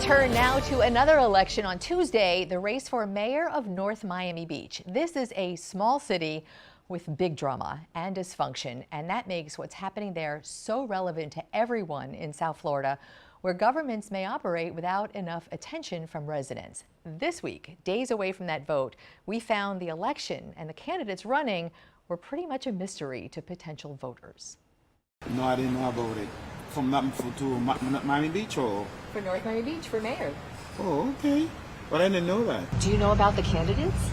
Turn now to another election on Tuesday, the race for mayor of North Miami Beach. This is a small city with big drama and dysfunction, and that makes what's happening there so relevant to everyone in South Florida, where governments may operate without enough attention from residents. This week, days away from that vote, we found the election and the candidates running were pretty much a mystery to potential voters. No, I didn't know about it. From Miami Beach or? For North Miami Beach, for mayor. Oh, okay. But I didn't know that. Do you know about the candidates?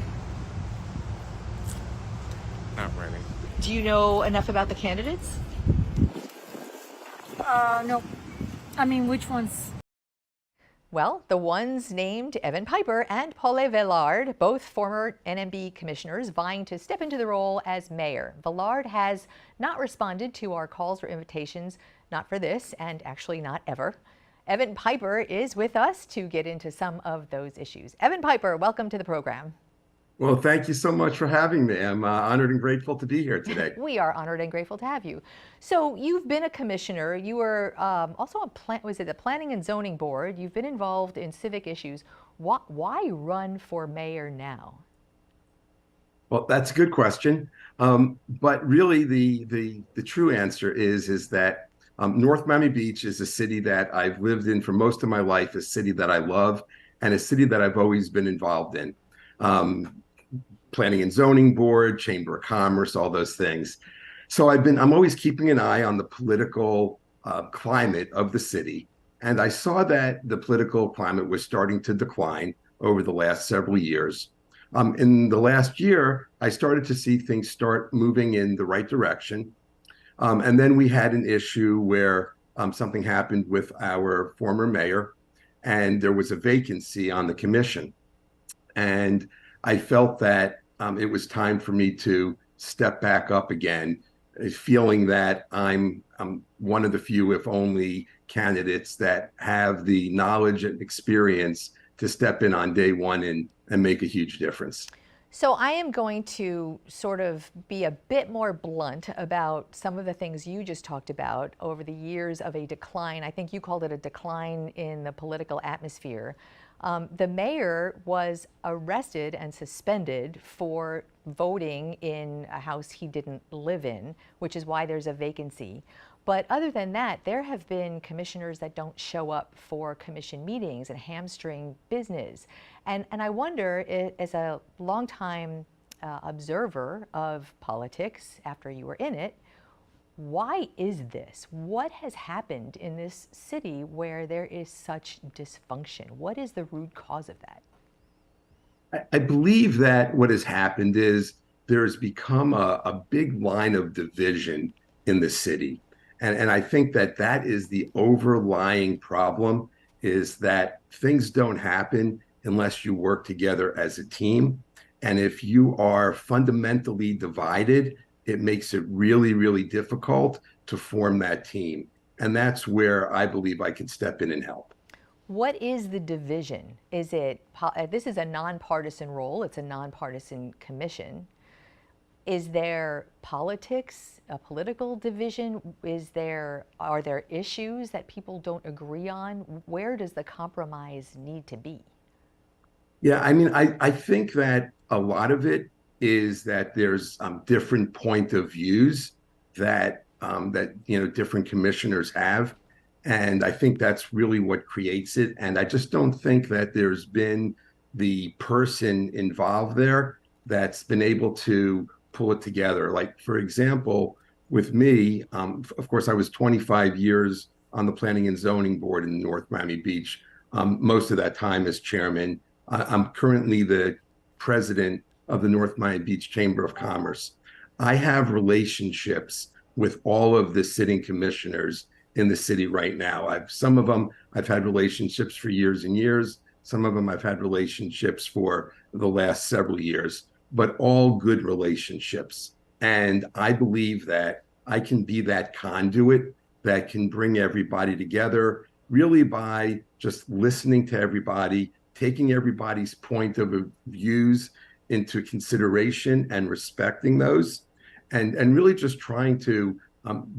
Not really. Do you know enough about the candidates? No. I mean, which ones? Well, the ones named Evan Piper and Paule Villard, both former NMB commissioners vying to step into the role as mayor. Villard has not responded to our calls or invitations, not for this, and actually not ever. Evan Piper is with us to get into some of those issues. Evan Piper, welcome to the program. Well, thank you so much for having me. I'm honored and grateful to be here today. We are honored and grateful to have you. So you've been a commissioner. You were also on the Planning and Zoning Board. You've been involved in civic issues. Why run for mayor now? Well, that's a good question. But really, the true answer is that North Miami Beach is a city that I've lived in for most of my life, a city that I love, and a city that I've always been involved in. Planning and Zoning Board, Chamber of Commerce, all those things. So I'm always keeping an eye on the political climate of the city. And I saw that the political climate was starting to decline over the last several years. In the last year, I started to see things start moving in the right direction. And then we had an issue where something happened with our former mayor, and there was a vacancy on the commission. And I felt that it was time for me to step back up again, feeling that I'm one of the few, if only, candidates that have the knowledge and experience to step in on day one and make a huge difference. So I am going to sort of be a bit more blunt about some of the things you just talked about over the years of a decline. I think you called it a decline in the political atmosphere. The mayor was arrested and suspended for voting in a house he didn't live in, which is why there's a vacancy. But other than that, there have been commissioners that don't show up for commission meetings and hamstring business. And I wonder, as a longtime observer of politics after you were in it, why is this? What has happened in this city where there is such dysfunction? What is the root cause of that? I believe that what has happened is there has become a big line of division in the city. And I think that is the overlying problem, is that things don't happen unless you work together as a team. And if you are fundamentally divided, it makes it really, really difficult to form that team. And that's where I believe I can step in and help. What is the division? Is it, this is a nonpartisan role, it's a nonpartisan commission. Is there politics, a political division? Are there issues that people don't agree on? Where does the compromise need to be? Yeah, I mean, I think that a lot of it is that there's different point of views that different commissioners have, and I think that's really what creates it. And I just don't think that there's been the person involved there that's been able to pull it together. Like, for example, with me, of course, I was 25 years on the Planning and Zoning Board in North Miami Beach. Most of that time as chairman. I'm currently the president of the North Miami Beach Chamber of Commerce. I have relationships with all of the sitting commissioners in the city right now. Some of them I've had relationships for years and years. Some of them I've had relationships for the last several years, but all good relationships. And I believe that I can be that conduit that can bring everybody together, really by just listening to everybody, taking everybody's point of views into consideration and respecting those, and really just trying to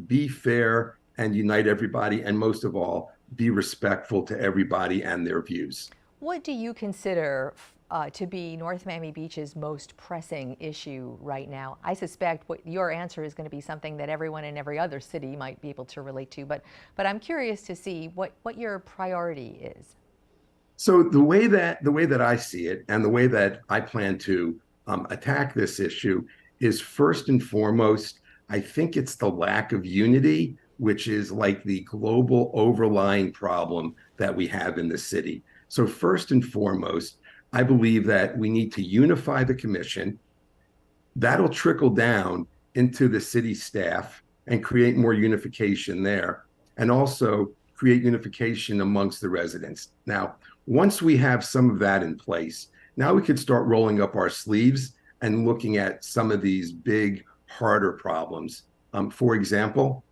be fair and unite everybody, and most of all, be respectful to everybody and their views. What do you consider to be North Miami Beach's most pressing issue right now? I suspect what your answer is going to be something that everyone in every other city might be able to relate to, but I'm curious to see what your priority is. So the way that I see it, and the way that I plan to attack this issue, is first and foremost, I think it's the lack of unity, which is like the global overlying problem that we have in the city. So first and foremost, I believe that we need to unify the commission. That'll trickle down into the city staff and create more unification there, and also create unification amongst the residents. Now, once we have some of that in place, now we could start rolling up our sleeves and looking at some of these big, harder problems. For example,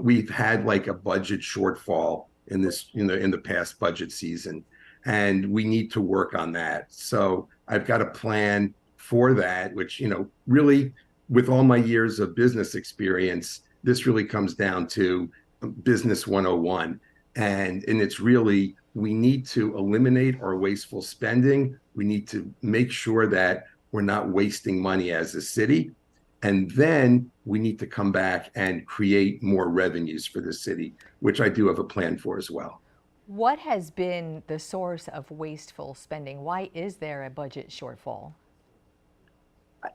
we've had like a budget shortfall in this, in the past budget season, and we need to work on that. So I've got a plan for that, which, really, with all my years of business experience, this really comes down to business 101. And it's really, we need to eliminate our wasteful spending. We need to make sure that we're not wasting money as a city. And then we need to come back and create more revenues for the city, which I do have a plan for as well. What has been the source of wasteful spending? Why is there a budget shortfall?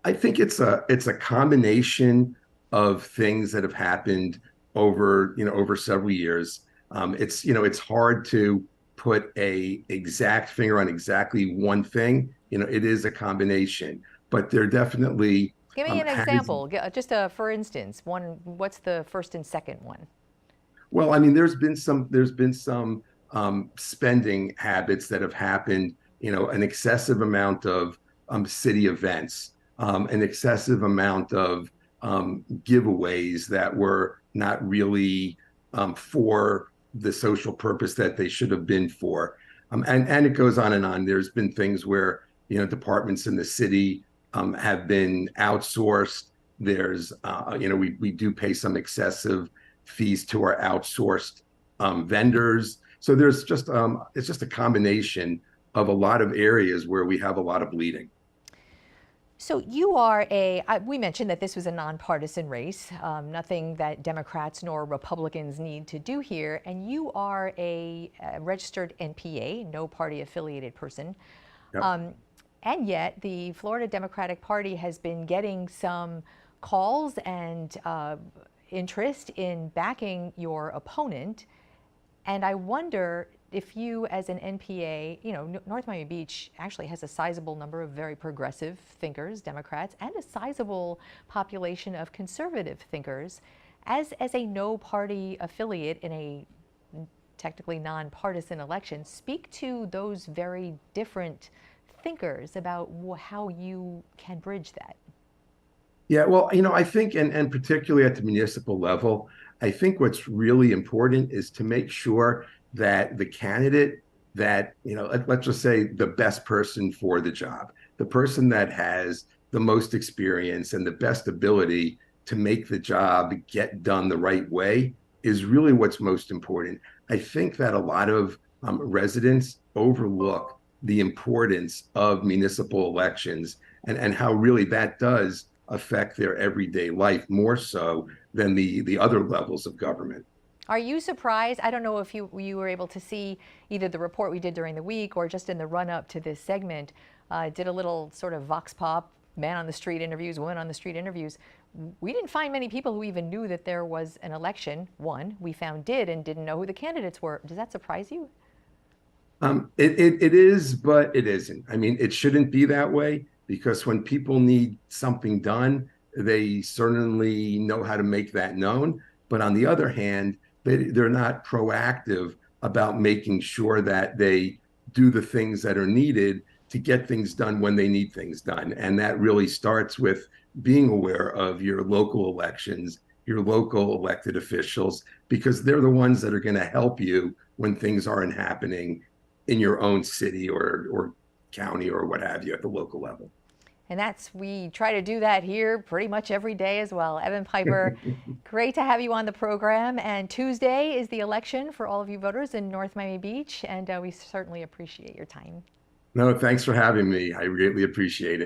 I think it's a combination of things that have happened over several years. It's hard to put a exact finger on exactly one thing. It is a combination, but there definitely Give me an example. Just for instance, what's the first and second one? Well, I mean, there's been some spending habits that have happened. An excessive amount of city events, an excessive amount of giveaways that were not really for the social purpose that they should have been for. And it goes on and on. There's been things where, departments in the city have been outsourced. There's, we do pay some excessive fees to our outsourced vendors. So there's just, it's just a combination of a lot of areas where we have a lot of bleeding. So we mentioned that this was a nonpartisan race, nothing that Democrats nor Republicans need to do here, and you are a registered NPA, no party affiliated person. Yep. And yet the Florida Democratic Party has been getting some calls and interest in backing your opponent. And I wonder if you, as an NPA, North Miami Beach actually has a sizable number of very progressive thinkers, Democrats, and a sizable population of conservative thinkers. As a no-party affiliate in a technically nonpartisan election, speak to those very different thinkers about how you can bridge that. Yeah, well, I think, and particularly at the municipal level, I think what's really important is to make sure that the candidate that, let's just say the best person for the job, the person that has the most experience and the best ability to make the job get done the right way is really what's most important. I think that a lot of residents overlook the importance of municipal elections and how really that does affect their everyday life more so than the other levels of government. Are you surprised? I don't know if you were able to see either the report we did during the week or just in the run-up to this segment, did a little sort of vox pop, man on the street interviews, women on the street interviews. We didn't find many people who even knew that there was an election. One, we found did and didn't know who the candidates were. Does that surprise you? It is, but it isn't. I mean, it shouldn't be that way, because when people need something done, they certainly know how to make that known. But on the other hand, they're not proactive about making sure that they do the things that are needed to get things done when they need things done. And that really starts with being aware of your local elections, your local elected officials, because they're the ones that are going to help you when things aren't happening in your own city or county or what have you at the local level. And we try to do that here pretty much every day as well. Evan Piper, great to have you on the program. And Tuesday is the election for all of you voters in North Miami Beach, and we certainly appreciate your time. No, thanks for having me. I greatly appreciate it.